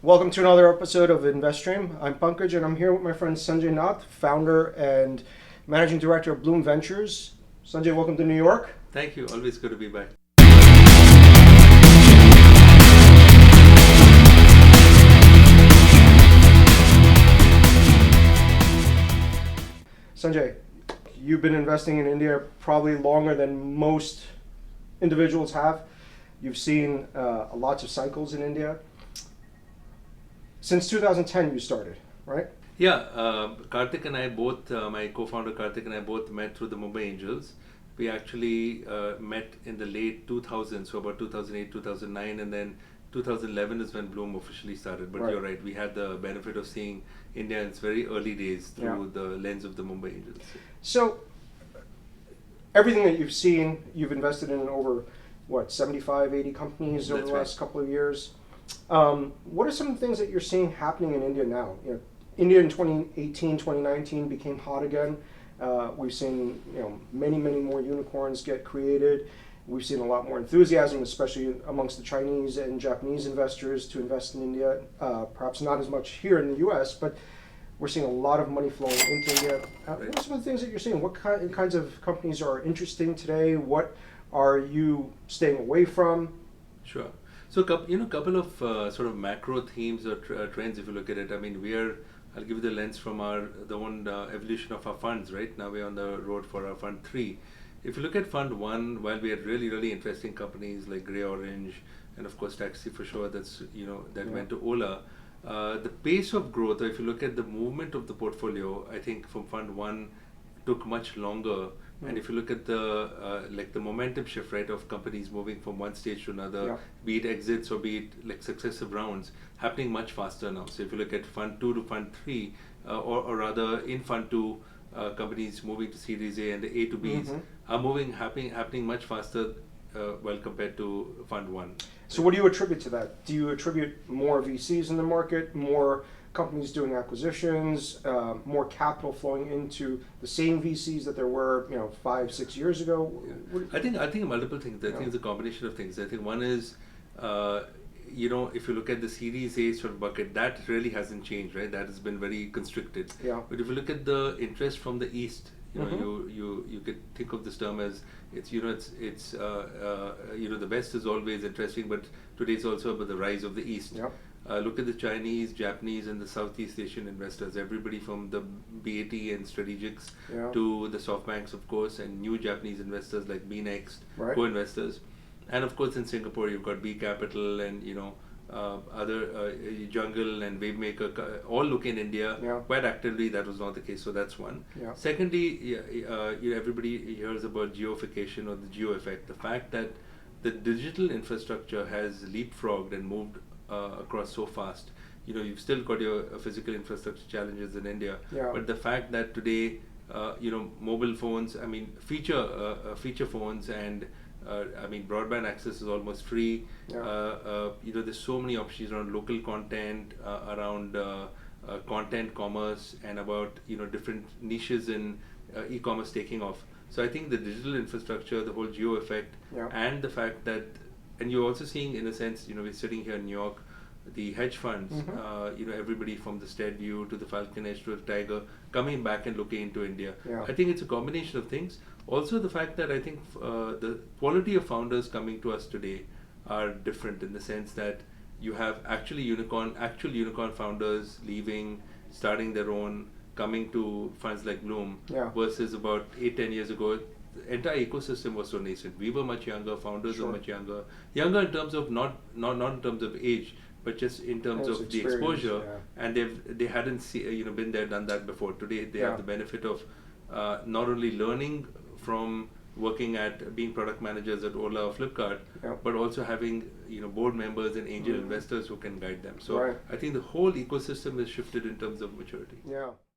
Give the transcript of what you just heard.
Welcome to another episode of InvestStream. I'm Pankaj and I'm here with my friend Sanjay Nath, founder and managing director of Blume Ventures. Sanjay, welcome to New York. Thank you. Always good to be back. Sanjay, you've been investing in India probably longer than most individuals have. You've seen lots of cycles in India. Since 2010 you started, right? Yeah, Karthik and I both, my co-founder Karthik and I both met through the Mumbai Angels. We actually met in the late 2000s, so about 2008, 2009, and then 2011 is when Bloom officially started. But Right. you're right, we had the benefit of seeing India in its very early days through Yeah. the lens of the Mumbai Angels. So everything that you've seen, you've invested in over, what, 75, 80 companies over That's the right. last couple of years. What are some things that you're seeing happening in India now? India in 2018, 2019 became hot again. We've seen many more unicorns get created. We've seen a lot more enthusiasm, especially amongst the Chinese and Japanese investors, to invest in India. Perhaps not as much here in the U.S., but we're seeing a lot of money flowing into India. What are some of the things that you're seeing? What kinds of companies are interesting today? What are you staying away from? Sure. So, couple of sort of macro themes or trends. If you look at it, I mean, I'll give you the lens from the own evolution of our funds. Right now, we're on the road for our fund three. If you look at fund one, while we had really interesting companies like Grey Orange and of course Taxi for sure, that went to Ola. The pace of growth, or if you look at the movement of the portfolio, I think from fund one took much longer. And if you look at the momentum shift, right, of companies moving from one stage to another, Yeah. be it exits or be it like successive rounds, happening much faster now. So if you look at fund two to fund three, or rather in fund two, companies moving to Series A and the A to Bs are happening much faster, well compared to fund one. So what do you attribute to that? Do you attribute more VCs in the market, more companies doing acquisitions, more capital flowing into the same VCs that there were, 5, 6 years ago? I think multiple things. I think it's a combination of things. I think one is, if you look at the Series A sort of bucket, that really hasn't changed, right? That has been very constricted. Yeah. But if you look at the interest from the East, you could think of this term as the West is always interesting, but today is also about the rise of the East. Yeah. Look at the Chinese, Japanese, and the Southeast Asian investors. Everybody from the BAT and strategics Yeah. to the SoftBanks, of course, and new Japanese investors like BNext, Right. co-investors. And of course, in Singapore, you've got B Capital and other Jungle and Wavemaker all look in India Yeah. quite actively. That was not the case, so that's one. Yeah. Secondly, everybody hears about geoification or the geo effect. The fact that the digital infrastructure has leapfrogged and moved across so fast. You've still got your physical infrastructure challenges in India, Yeah. but the fact that today, mobile phones, I mean, feature phones and broadband access is almost free. Yeah. There's so many options around local content, around content commerce, and about different niches in e-commerce taking off. So I think the digital infrastructure, the whole geo effect, Yeah. and the fact that, and you're also seeing, in a sense, we're sitting here in New York, the hedge funds, everybody from the Steadview to the Falcon Edge to the Tiger coming back and looking into India. Yeah. I think it's a combination of things. Also, the fact that I think the quality of founders coming to us today are different in the sense that you have actual unicorn founders leaving, starting their own, coming to funds like Bloom, Yeah. versus about 8-10 years ago. The entire ecosystem was so nascent. We were much younger, founders Sure. were much younger. Younger in terms of not in terms of age, but just in terms It's of the experience, exposure, yeah. and they hadn't been there, done that before. Today they Yeah. have the benefit of not only learning from working at being product managers at Ola or Flipkart, Yeah. but also having board members and angel investors who can guide them. So Right. I think the whole ecosystem is shifted in terms of maturity. Yeah.